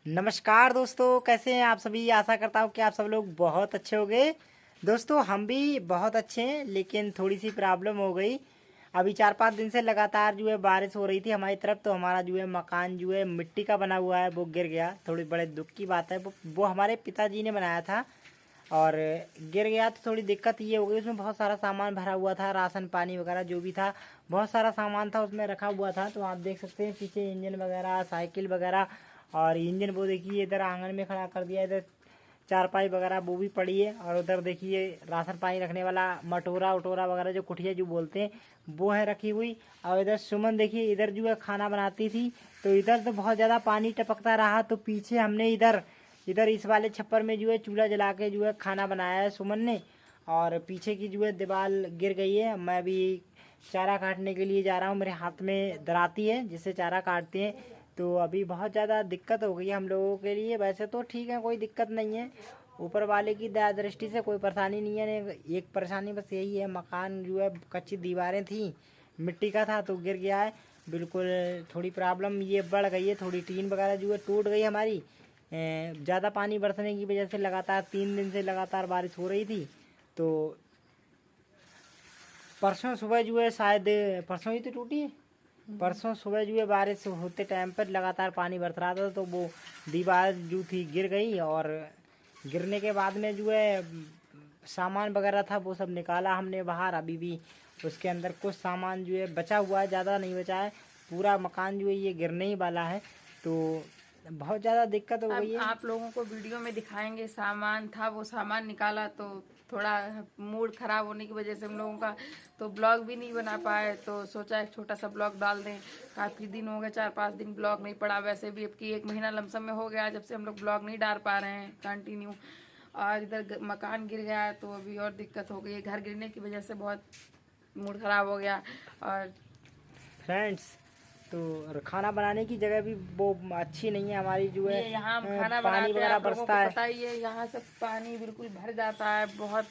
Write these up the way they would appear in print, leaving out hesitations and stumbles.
नमस्कार दोस्तों, कैसे हैं आप सभी। आशा करता हूँ कि आप सब लोग बहुत अच्छे होंगे। दोस्तों हम भी बहुत अच्छे हैं, लेकिन थोड़ी सी प्रॉब्लम हो गई। अभी 4-5 दिन से लगातार जो है बारिश हो रही थी हमारी तरफ, तो हमारा जो है मकान जो है मिट्टी का बना हुआ है वो गिर गया। थोड़ी बड़े दुख की बात है। वो हमारे पिताजी ने बनाया था और गिर गया, तो थोड़ी दिक्कत ये हो गई। उसमें बहुत सारा सामान भरा हुआ था, राशन पानी वगैरह जो भी था, बहुत सारा सामान था उसमें रखा हुआ था। तो आप देख सकते हैं पीछे इंजन वगैरह, साइकिल वगैरह। और इंजन वो देखिए इधर आंगन में खड़ा कर दिया। इधर चारपाई वगैरह वो भी पड़ी है। और उधर देखिए राशन पानी रखने वाला मटोरा उटोरा वगैरह जो कुठिया जो बोलते हैं वो है रखी हुई। और इधर सुमन देखिए इधर जो है खाना बनाती थी, तो इधर तो बहुत ज़्यादा पानी टपकता रहा। तो पीछे हमने इधर इधर इस वाले छप्पर में जो है चूल्हा जला के जो है खाना बनाया है सुमन ने। और पीछे की जो है दीवार गिर गई है। मैं अभी चारा काटने के लिए जा रहा हूँ। मेरे हाथ में दराती है जिससे चारा काटते हैं। तो अभी बहुत ज़्यादा दिक्कत हो गई है हम लोगों के लिए। वैसे तो ठीक है, कोई दिक्कत नहीं है, ऊपर वाले की दया दृष्टि से कोई परेशानी नहीं है। एक परेशानी बस यही है, मकान जो है कच्ची दीवारें थी, मिट्टी का था तो गिर गया है बिल्कुल। थोड़ी प्रॉब्लम ये बढ़ गई है, थोड़ी टीन वगैरह जो है टूट गई हमारी। ज़्यादा पानी बरसने की वजह से लगातार 3 दिन से लगातार बारिश हो रही थी। तो परसों सुबह जो है शायद परसों ही तो टूटी है। परसों सुबह जो है बारिश होते टाइम पर लगातार पानी बरस रहा था, तो वो दीवार जो थी गिर गई। और गिरने के बाद में जो है सामान वगैरह था वो सब निकाला हमने बाहर। अभी भी उसके अंदर कुछ सामान जो है बचा हुआ है, ज़्यादा नहीं बचा है। पूरा मकान जो है ये गिरने ही वाला है। तो बहुत ज़्यादा दिक्कत हो अब गई है। आप लोगों को वीडियो में दिखाएंगे। सामान था, वो सामान निकाला तो थोड़ा मूड खराब होने की वजह से हम लोगों का तो ब्लॉग भी नहीं बना पाए। तो सोचा एक छोटा सा ब्लॉग डाल दें। काफ़ी दिन हो गए, 4-5 दिन ब्लॉग नहीं पड़ा। वैसे भी अब की 1 महीना लमसम में हो गया जब से हम लोग ब्लॉग नहीं डाल पा रहे हैं कंटिन्यू। और इधर मकान गिर गया है तो अभी और दिक्कत हो गई है। घर गिरने की वजह से बहुत मूड खराब हो गया। और फ्रेंड्स, तो खाना बनाने की जगह भी वो अच्छी नहीं है हमारी जो है। ये यहाँ हम खाना पानी बनाते हैं, वगैरह आप लोगों को बरसता है। पता ही है, यहाँ से पानी बिल्कुल भर जाता है, बहुत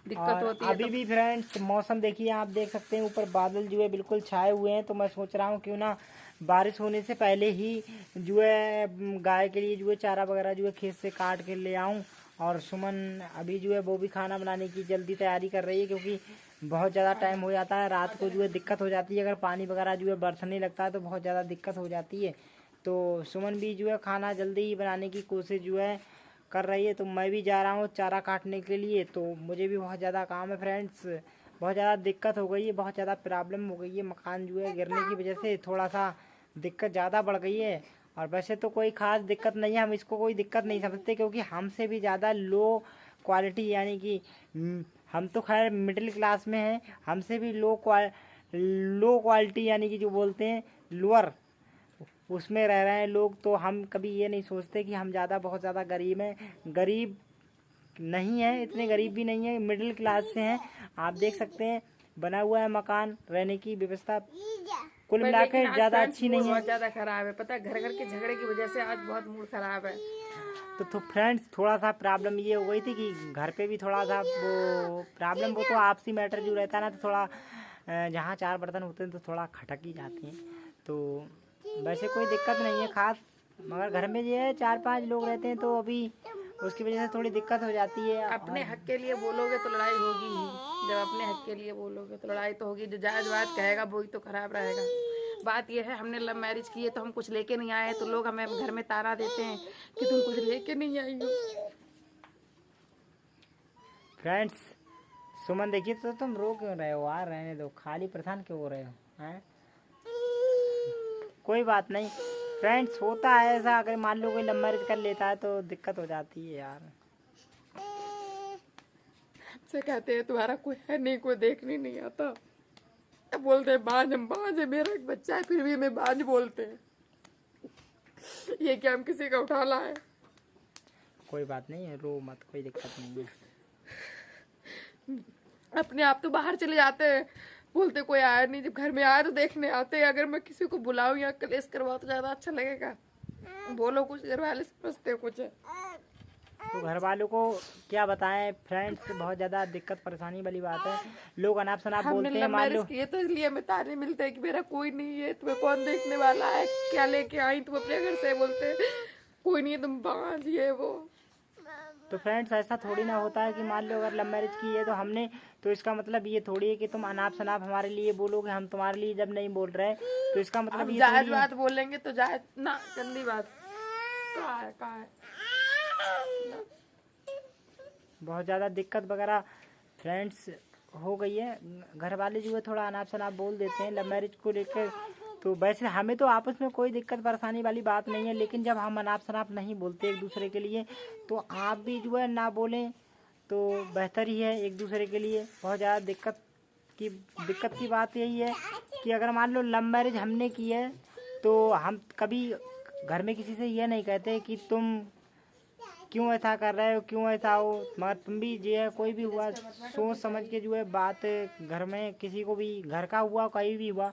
दिक्कत और होती है। अभी तो भी फ्रेंड्स मौसम देखिए, आप देख सकते हैं ऊपर बादल जो है बिल्कुल छाए हुए हैं। तो मैं सोच रहा हूँ क्यों ना बारिश होने से पहले ही जो है गाय के लिए जो है चारा वगैरह जो है खेत से काट के ले आऊँ। और सुमन अभी जो है वो भी खाना बनाने की जल्दी तैयारी कर रही है, क्योंकि बहुत ज़्यादा टाइम हो जाता है। रात को जो है दिक्कत हो जाती है, अगर पानी वगैरह जो है बरसने लगता है तो बहुत ज़्यादा दिक्कत हो जाती है। तो सुमन भी जो है खाना जल्दी ही बनाने की कोशिश जो है कर रही है। तो मैं भी जा रहा हूँ चारा काटने के लिए। तो मुझे भी बहुत ज़्यादा काम है फ्रेंड्स। बहुत ज़्यादा दिक्कत हो गई है, बहुत ज़्यादा प्रॉब्लम हो गई है। मकान जो है गिरने की वजह से थोड़ा सा दिक्कत ज़्यादा बढ़ गई है। और वैसे तो कोई ख़ास दिक्कत नहीं है, हम इसको कोई दिक्कत नहीं समझते, क्योंकि हमसे भी ज़्यादा लो क्वालिटी यानी कि हम तो खैर मिडिल क्लास में हैं। हमसे भी लो क्वालिटी यानी कि जो बोलते हैं लोअर, उसमें रह रहे हैं लोग। तो हम कभी ये नहीं सोचते कि हम ज़्यादा बहुत ज़्यादा गरीब हैं। गरीब नहीं है, इतने गरीब भी नहीं है, मिडिल क्लास से हैं। आप देख सकते हैं बना हुआ है मकान, रहने की व्यवस्था कुल पर लेकिन मिलाकर आज ज़्यादा फ्रेंड्स अच्छी मूड नहीं है। बहुत ज़्यादा खराब है। पता है, घर घर के झगड़े की वजह से आज बहुत मूड खराब है। तो फ्रेंड्स थोड़ा सा प्रॉब्लम ये हो गई थी कि घर पे भी थोड़ा सा वो प्रॉब्लम, वो तो आपसी मैटर जो रहता है ना, तो थोड़ा जहाँ चार बर्तन होते हैं तो थोड़ा खटक ही जाते हैं। तो वैसे कोई दिक्कत नहीं है खास, मगर घर में ये है 4-5 लोग रहते हैं तो अभी उसकी वजह से थोड़ी दिक्कत हो जाती है। अपने और हक के लिए बोलोगे तो लड़ाई होगी ही। जब अपने हक के लिए बोलोगे तो लड़ाई तो होगी। जो जायज बात कहेगा वही तो खराब रहेगा। बात यह है, हमने लव मैरिज की है तो हम कुछ लेके नहीं आए, तो लोग हमें घर में ताना देते हैं कि तुम कुछ लेके नहीं आई हो। फ्रेंड्स, सुमन देखिए, तो तुम रो क्यों रहे हो यार, रहने दो, खाली परेशान क्यों हो रहे हो हैं। कोई बात नहीं फ्रेंड्स, होता है ऐसा। अगर मान लो कोई लव मैरिज कर लेता है तो दिक्कत हो जाती है यार। से कहते हैं तुम्हारा कोई है नहीं, कोई देखने नहीं आता। बोलते हैं बांझ, हम बांझ है, मेरा एक बच्चा है फिर भी हमें बांझ बोलते हैं। ये क्या हम किसी का उठा लाए। कोई बात नहीं है, रो मत, कोई दिक्कत नहीं है। अपने आप तो बाहर चले जाते हैं, बोलते कोई आया नहीं, जब घर में आया तो देखने आते हैं। अगर मैं किसी को बुलाऊं या कलेश करवाऊं तो ज्यादा अच्छा लगेगा। बोलो कुछ, घर वाले समझते हो कुछ है। तो घर वालों को क्या बताएं फ्रेंड्स, बहुत ज़्यादा दिक्कत परेशानी वाली बात है। लोग अनाप शनाप हमने बोलते हैं, लव मान मैरिज लो। की है तो इसलिए हमें ताने मिलते हैं कि मेरा कोई नहीं है, तुम्हें कौन देखने वाला है, क्या लेके आई तुम अपने घर से, बोलते हैं। कोई नहीं है, तुम बाज ये वो। तो फ्रेंड्स ऐसा थोड़ी ना होता है कि मान लो अगर लव मैरिज की है तो हमने, तो इसका मतलब ये थोड़ी है कि तुम अनाप शनाप हमारे लिए बोलोगे, हम तुम्हारे लिए जब नहीं बोल रहे तो इसका मतलब हम ये जायज थोड़ी है। बात बोलेंगे तो जायज ना, गंदी बात। कहाँ है बहुत ज़्यादा दिक्कत वगैरह फ्रेंड्स हो गई है। घर वाले जो है थोड़ा अनाप शनाप बोल देते हैं लव मैरिज को लेकर। तो वैसे हमें तो आपस में कोई दिक्कत परेशानी वाली बात नहीं है, लेकिन जब हम अनाप शनाप नहीं बोलते एक दूसरे के लिए तो आप भी जो है ना बोलें तो बेहतर ही है एक दूसरे के लिए। बहुत ज़्यादा दिक्कत की बात यही है कि अगर मान लो लव मैरिज हमने की है तो हम कभी घर में किसी से ये नहीं कहते कि तुम क्यों ऐसा कर रहे हो, क्यों ऐसा हो, मगर तुम भी जो है कोई भी हुआ सोच समझ के जो है बात घर में किसी को भी, घर का हुआ कहीं भी हुआ,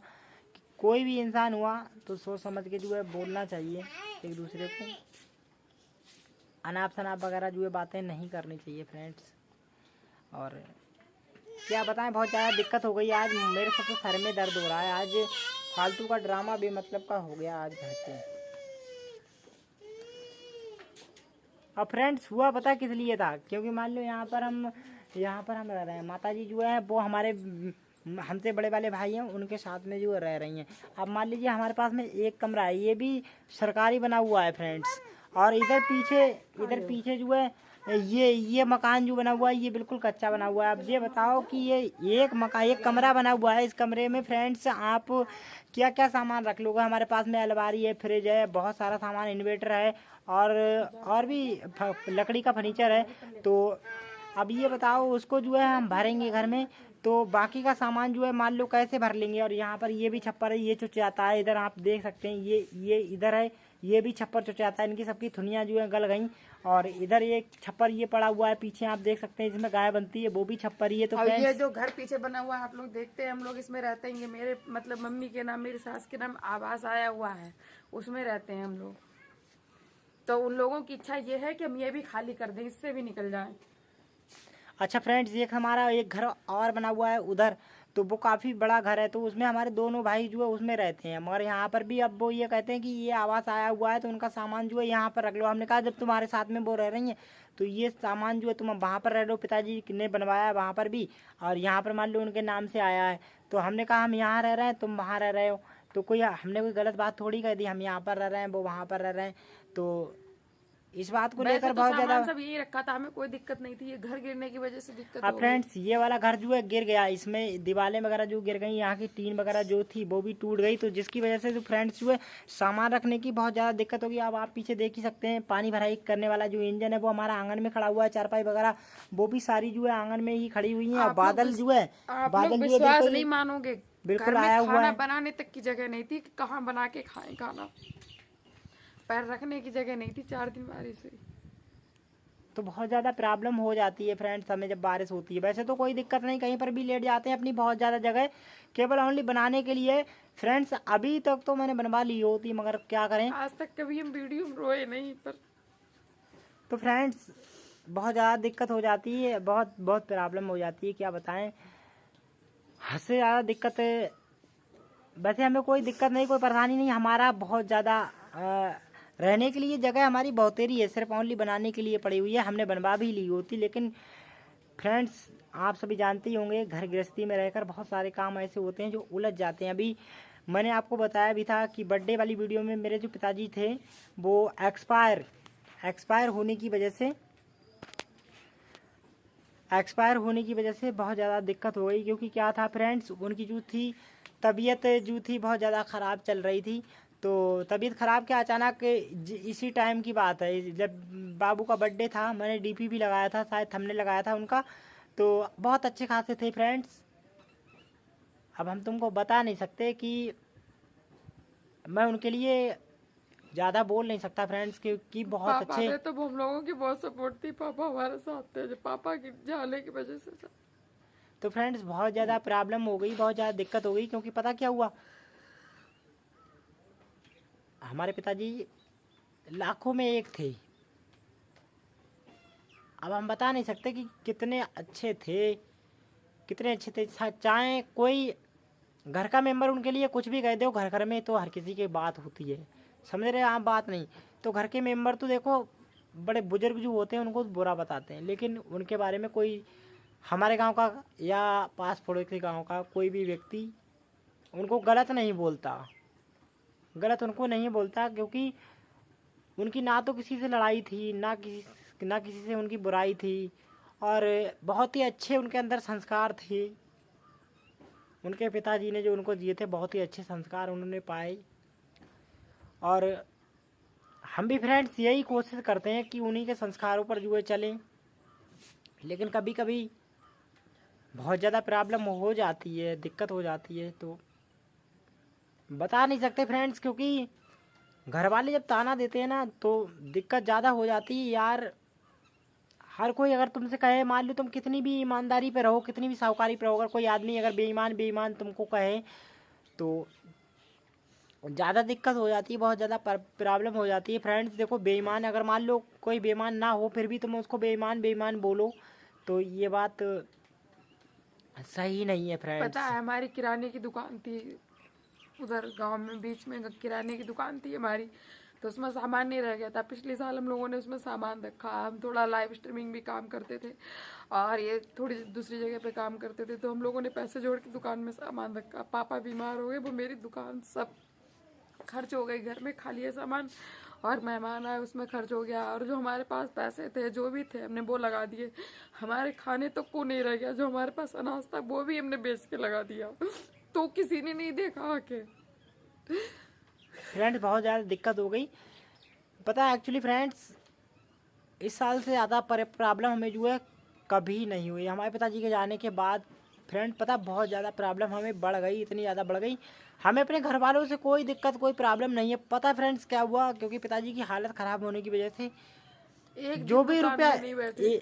कोई भी इंसान हुआ तो सोच समझ के जो है बोलना चाहिए एक दूसरे को। अनाप शनाप वगैरह जो है बातें नहीं करनी चाहिए फ्रेंड्स। और क्या बताएं, बहुत ज़्यादा दिक्कत हो गई आज। मेरे साथ तो सर में दर्द हो रहा है आज, फालतू का ड्रामा बेमतलब का हो गया आज घर पे। और फ्रेंड्स हुआ पता किस लिए था, क्योंकि मान लो यहाँ पर हम रह रहे हैं, माता जी जो है वो हमारे हमसे बड़े वाले भाई हैं, उनके साथ में जो रह रही हैं। अब मान लीजिए हमारे पास में एक कमरा है, ये भी सरकारी बना हुआ है फ्रेंड्स। और इधर पीछे जो है ये मकान जो बना हुआ है ये बिल्कुल कच्चा बना हुआ है। अब ये बताओ कि ये एक कमरा बना हुआ है, इस कमरे में फ्रेंड्स आप क्या क्या सामान रख लोगे। हमारे पास में अलमारी है, फ्रिज है, बहुत सारा सामान, इन्वर्टर है और भी लकड़ी का फर्नीचर है। तो अब ये बताओ उसको जो है हम भरेंगे घर में तो बाकी का सामान जो है मान लो कैसे भर लेंगे। और यहाँ पर ये भी छप्पर है, ये चुचाता है, इधर आप देख सकते हैं ये इधर है, ये भी छप्पर चुचाता है, इनकी सबकी थुनियाँ जो है गल गई। और इधर एक छप्पर ये पड़ा हुआ है पीछे, आप देख सकते हैं जिसमें गाय बनती है, वो भी छप्पर ही है। तो और ये जो घर पीछे बना हुआ है आप लोग देखते हैं, हम लोग इसमें रहते हैं। ये मेरे मतलब मम्मी के नाम, मेरी सास के नाम आवास आया हुआ है, उसमें रहते हैं हम लोग। तो उन लोगों की इच्छा ये है कि हम ये भी खाली कर दें, इससे भी निकल जाएं। अच्छा फ्रेंड्स, एक हमारा एक घर और बना हुआ है उधर, तो वो काफ़ी बड़ा घर है, तो उसमें हमारे दोनों भाई जो है उसमें रहते हैं। मगर यहाँ पर भी अब वो ये कहते हैं कि ये आवास आया हुआ है तो उनका सामान जो है यहाँ पर रख लो। हमने कहा जब तुम्हारे साथ में वो रह रही हैं तो ये सामान जो है तुम वहाँ पर रह लो, पिताजी ने बनवाया है वहाँ पर भी, और यहाँ पर मान लो उनके नाम से आया है। तो हमने कहा हम यहाँ रह रहे हैं, तुम वहाँ रह रहे हो, तो हमने कोई गलत बात थोड़ी कह दी। हम यहाँ पर रह रहे हैं, वो वहाँ पर रह रहे हैं, तो इस बात को लेकर तो बहुत ज़्यादा सब यही रखा था, हमें कोई दिक्कत नहीं थी। ये घर गिरने की वजह से दिक्कत हाँ हो गई। फ्रेंड्स, ये वाला घर जो है गिर गया, इसमें दीवारें वगैरह जो गिर गई, यहाँ की टीन वगैरह जो थी वो भी टूट गई, तो जिसकी वजह से जो फ्रेंड्स जो है सामान रखने की बहुत ज़्यादा दिक्कत होगी। अब आप पीछे देख ही सकते हैं, पानी भराई करने वाला जो इंजन है वो हमारा आंगन में खड़ा हुआ है, चारपाई वगैरह वो भी सारी जो है आंगन में ही खड़ी हुई है। बादल जो है विश्वास नहीं मानोगे, बिल्कुल घर में आया हुआ खाना है। बनाने तक की जगह नहीं थी कि कहाँ बना के खाएं खाना, पैर रखने की जगह नहीं थी 4 दिन बारिश हुई। तो बहुत ज़्यादा प्रॉब्लम हो जाती है फ्रेंड्स हमें जब बारिश होती है। वैसे तो कोई दिक्कत नहीं, कहीं पर भी लेट जाते हैं अपनी बहुत ज़्यादा जगह, केवल ओनली बनाने के लिए फ्रेंड्स। अभी तक तो मैंने बनवा ली होती, मगर क्या करें, आज तक कभी हम वीडियो में रोए नहीं। पर तो फ्रेंड्स बहुत ज़्यादा दिक्कत हो जाती है, बहुत बहुत प्रॉब्लम हो जाती है, क्या बताएं, हद से ज़्यादा दिक्कत। वैसे हमें कोई दिक्कत नहीं, कोई परेशानी नहीं, हमारा बहुत ज़्यादा रहने के लिए जगह हमारी बहुतेरी है, सिर्फ ओनली बनाने के लिए पड़ी हुई है, हमने बनवा भी ली होती। लेकिन फ्रेंड्स आप सभी जानते ही होंगे, घर गृहस्थी में रहकर बहुत सारे काम ऐसे होते हैं जो उलझ जाते हैं। अभी मैंने आपको बताया भी था कि बर्थडे वाली वीडियो में मेरे जो पिताजी थे वो एक्सपायर होने की वजह से बहुत ज़्यादा दिक्कत हो गई। क्योंकि क्या था फ्रेंड्स, उनकी जो थी तबीयत जो थी बहुत ज़्यादा ख़राब चल रही थी। तो तबीयत ख़राब क्या, अचानक इसी टाइम की बात है, जब बाबू का बर्थडे था, मैंने डीपी भी लगाया था, शायद थंबनेल लगाया था उनका, तो बहुत अच्छे खासे थे फ्रेंड्स। अब हम तुमको बता नहीं सकते कि मैं उनके लिए ज़्यादा बोल नहीं सकता फ्रेंड्स, क्योंकि बहुत पापा अच्छे। थे तो हम लोगों की बहुत सपोर्ट थी, पापा हमारे साथ थे, जो पापा की जाने की वजह से सब। तो फ्रेंड्स बहुत ज़्यादा प्रॉब्लम हो गई, बहुत ज़्यादा दिक्कत हो गई। क्योंकि पता क्या हुआ, हमारे पिताजी लाखों में एक थे। अब हम बता नहीं सकते कि कितने अच्छे थे। चाहे कोई घर का मेंबर उनके लिए कुछ भी कह दो घर घर में, तो हर किसी की बात होती है, समझ रहे हैं आप बात नहीं। तो घर के मेंबर तो देखो बड़े बुजुर्ग जो होते हैं उनको बुरा बताते हैं, लेकिन उनके बारे में कोई हमारे गांव का या पास पड़ोस के गांव का कोई भी व्यक्ति उनको गलत नहीं बोलता, गलत उनको नहीं बोलता, क्योंकि उनकी ना तो किसी से लड़ाई थी, ना किसी से उनकी बुराई थी, और बहुत ही अच्छे उनके अंदर संस्कार थे। उनके पिताजी ने जो उनको दिए थे बहुत ही अच्छे संस्कार उन्होंने पाए। और हम भी फ्रेंड्स यही कोशिश करते हैं कि उन्हीं के संस्कारों पर जो है चलें, लेकिन कभी कभी बहुत ज़्यादा प्रॉब्लम हो जाती है, दिक्कत हो जाती है, तो बता नहीं सकते फ्रेंड्स, क्योंकि घर वाले जब ताना देते हैं ना तो दिक्कत ज़्यादा हो जाती है यार। हर कोई अगर तुमसे कहे, मान लो तुम कितनी भी ईमानदारी पे रहो, कितनी भी साहूकारी पे रहो, अगर कोई आदमी अगर बेईमान बेईमान तुमको कहे तो ज़्यादा दिक्कत हो जाती है, बहुत ज़्यादा प्रॉब्लम हो जाती है फ्रेंड्स। देखो बेईमान, अगर मान लो कोई बेईमान ना हो फिर भी तुम उसको बेईमान बेईमान बोलो तो ये बात सही नहीं है फ्रेंड्स। पता है हमारी किराने की दुकान थी उधर गांव में, बीच में किराने की दुकान थी हमारी, तो उसमें सामान नहीं रह गया था। पिछले साल हम लोगों ने उसमें सामान रखा। हम थोड़ा लाइव स्ट्रीमिंग भी काम करते थे और ये थोड़ी दूसरी जगह पे काम करते थे, तो हम लोगों ने पैसे जोड़ के दुकान में सामान रखा। पापा बीमार हो गए, वो मेरी दुकान सब खर्च हो गई, घर में खाली है सामान और मेहमान आए उसमें खर्च हो गया। और जो हमारे पास पैसे थे जो भी थे हमने वो लगा दिए। हमारे खाने तक को नहीं रह गया, जो हमारे पास अनाज था वो भी हमने बेच के लगा दिया, तो किसी ने नहीं देखा आके। फ्रेंड्स बहुत ज़्यादा दिक्कत हो गई। पता है एक्चुअली फ्रेंड्स इस साल से ज़्यादा प्रॉब्लम हमें जो है कभी नहीं हुई हमारे पिताजी के जाने के बाद। फ्रेंड पता बहुत ज़्यादा प्रॉब्लम हमें बढ़ गई, इतनी ज़्यादा बढ़ गई। हमें अपने घर वालों से कोई दिक्कत कोई प्रॉब्लम नहीं है। पता फ्रेंड्स क्या हुआ, क्योंकि पिताजी की हालत ख़राब होने की वजह से एक जो दिन भी दुकान रुपया में नहीं बैठे।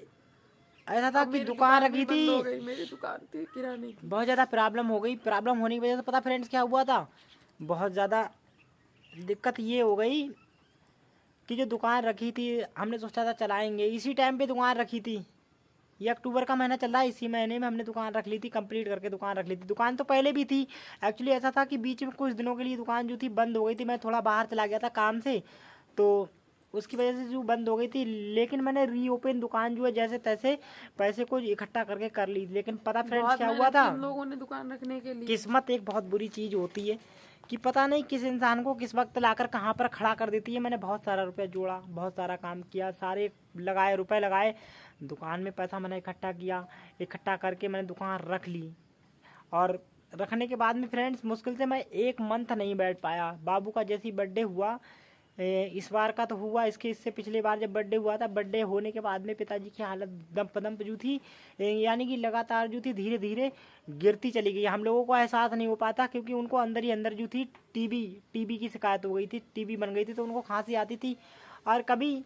ऐसा था अब कि मेरी दुकान भी रखी बंद हो थी, गई, मेरी दुकान थी किराने की। बहुत ज़्यादा प्रॉब्लम हो गई। प्रॉब्लम होने की वजह से पता फ्रेंड्स क्या हुआ था, बहुत ज़्यादा दिक्कत ये हो गई कि जो दुकान रखी थी हमने सोचा था चलाएंगे, इसी टाइम पे दुकान रखी थी। ये अक्टूबर का महीना चल रहा है, इसी महीने में हमने दुकान रख ली थी, कंप्लीट करके दुकान रख ली थी। दुकान तो पहले भी थी, एक्चुअली ऐसा था कि बीच में कुछ दिनों के लिए दुकान जो थी बंद हो गई थी। मैं थोड़ा बाहर चला गया था काम से, तो उसकी वजह से जो बंद हो गई थी, लेकिन मैंने रीओपन दुकान जो है जैसे तैसे पैसे को इकट्ठा करके कर ली। लेकिन पता फ्रेंड्स बहुत क्या हुआ मेहनत की था, हम लोगों ने दुकान रखने के लिए। किस्मत एक बहुत बुरी चीज़ होती है कि पता नहीं किस इंसान को किस वक्त लाकर कहाँ पर खड़ा कर देती है। मैंने बहुत सारा रुपया जोड़ा, बहुत सारा काम किया, सारे लगाए रुपए लगाए, दुकान में पैसा मैंने इकट्ठा किया, इकट्ठा करके मैंने दुकान रख ली। और रखने के बाद में फ्रेंड्स मुश्किल से मैं 1 मंथ नहीं बैठ पाया। बाबू का जैसे ही बर्थडे हुआ, इस बार का तो हुआ, इससे पिछले बार जब बर्थडे हुआ था, बर्थडे होने के बाद में पिताजी की हालत दम पदम जो थी, यानी कि लगातार जो थी धीरे धीरे गिरती चली गई। हम लोगों को एहसास नहीं हो पाता, क्योंकि उनको अंदर ही अंदर जो थी टीबी की शिकायत हो गई थी, टीबी बन गई थी, तो उनको खांसी आती थी। और कभी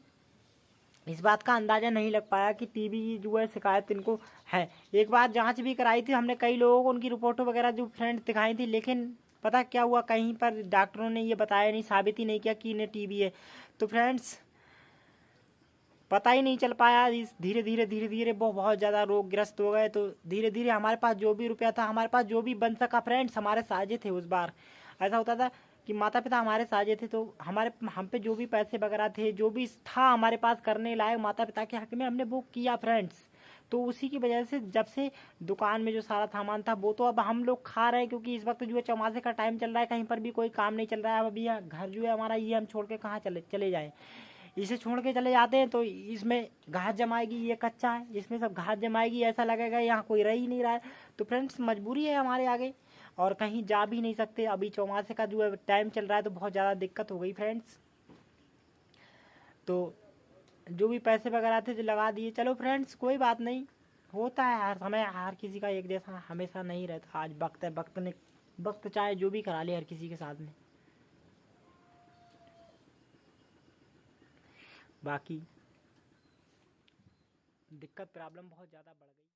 इस बात का अंदाज़ा नहीं लग पाया कि टीबी की जो है शिकायत इनको है। एक बार जांच भी कराई थी हमने, कई लोगों को उनकी रिपोर्टों वगैरह जो फ्रेंड्स दिखाई थी, लेकिन पता क्या हुआ, कहीं पर डॉक्टरों ने ये बताया नहीं, साबित ही नहीं किया कि इन्हें टीबी है। तो फ्रेंड्स पता ही नहीं चल पाया। इस धीरे धीरे वो बहुत ज़्यादा रोगग्रस्त हो गए। तो धीरे धीरे हमारे पास जो भी रुपया था, हमारे पास जो भी बन सका फ्रेंड्स, हमारे साझे थे। उस बार ऐसा होता था कि माता पिता हमारे साझे थे, तो हम पे जो भी पैसे वगैरह थे, जो भी था हमारे पास करने लायक माता पिता के हक में, हमने वो किया फ्रेंड्स। तो उसी की वजह से जब से दुकान में जो सारा सामान था वो तो अब हम लोग खा रहे हैं, क्योंकि इस वक्त जो है चौमासे का टाइम चल रहा है, कहीं पर भी कोई काम नहीं चल रहा है। अब अभी घर जो है हमारा, ये हम छोड़ के कहाँ चले जाएँ। इसे छोड़ के चले जाते हैं तो इसमें घास जमाएगी, ये कच्चा है, इसमें सब घास जमाएगी, ऐसा लगेगा यहाँ कोई रह ही नहीं रहा है। तो फ्रेंड्स मजबूरी है हमारे आगे, और कहीं जा भी नहीं सकते। अभी चौमासे का जो है टाइम चल रहा है, तो बहुत ज़्यादा दिक्कत हो गई फ्रेंड्स। तो जो भी पैसे वगैरह थे जो लगा दिए। चलो फ्रेंड्स कोई बात नहीं, होता है हर समय, हर किसी का एक जैसा हमेशा नहीं रहता। आज वक्त है, वक्त चाहे जो भी करा ले हर किसी के साथ में। बाकी दिक्कत प्रॉब्लम बहुत ज़्यादा बढ़ गई।